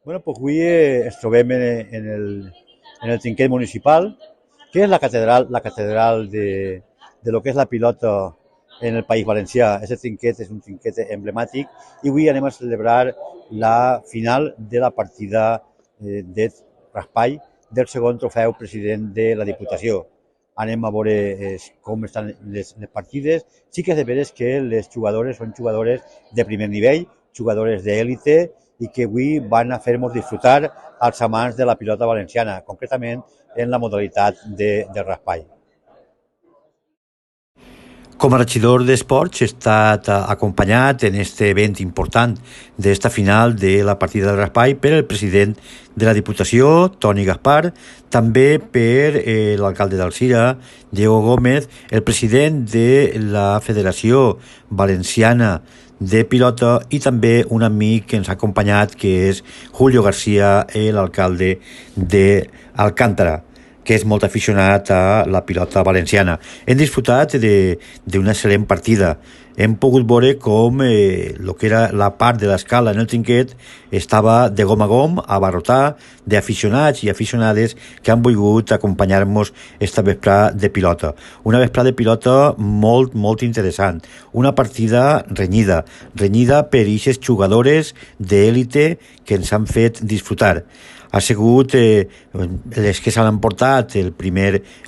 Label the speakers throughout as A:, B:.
A: Bueno, pues avui ens trobem en el trinquet municipal, que és la catedral de lo que és la pilota en el País Valencià. Aquest trinquet és un trinquet emblemàtic i avui anem a celebrar la final de la partida de raspall del segon trofeu president de la Diputació. Anem a veure com estan les partides. Sí que és de veres que les jugadores són jugadores de primer nivell, jugadores d'èlite, i que avui van a fer-nos disfrutar als amants de la pilota valenciana, concretament en la modalitat de raspall.
B: Com a regidor d'Esports he estat acompanyat en este event important d'esta final de la partida del raspall per el president de la Diputació, Toni Gaspar, també per l'alcalde d'Alzira, Diego Gómez, el president de la Federació Valenciana de Pilota i també un amic que ens ha acompanyat, que és Julio García, l'alcalde d'Alcántara, que és molt aficionat a la pilota valenciana. Hem disfrutat d'una excel·lent partida. Hem pogut veure com el que era la part de l'escala en el trinquet estava de gom a gom, abarrotar d'aficionats i aficionades que han volgut acompanyar-nos esta vesprada de pilota. Una vesprada de pilota molt, molt interessant. Una partida renyida per aquestes jugadores d'èlite que ens han fet disfrutar. Ha sigut les que s'han emportat el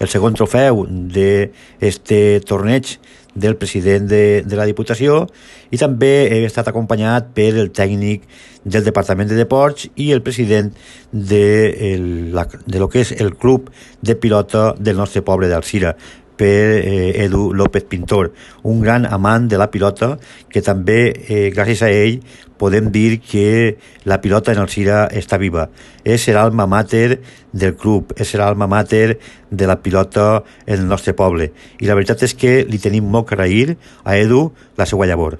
B: segon trofeu d'aquest torneig del president de la Diputació, i també he estat acompanyat per el tècnic del Departament de Deports i el president de lo que és el club de pilota del nostre poble d'Alzira, per Edu López Pintor, un gran amant de la pilota, que també gràcies a ell podem dir que la pilota en Alzira està viva. És l'alma mater del club, és l'alma mater de la pilota en el nostre poble, i la veritat és que li tenim molt que agrair a Edu la seva llavor.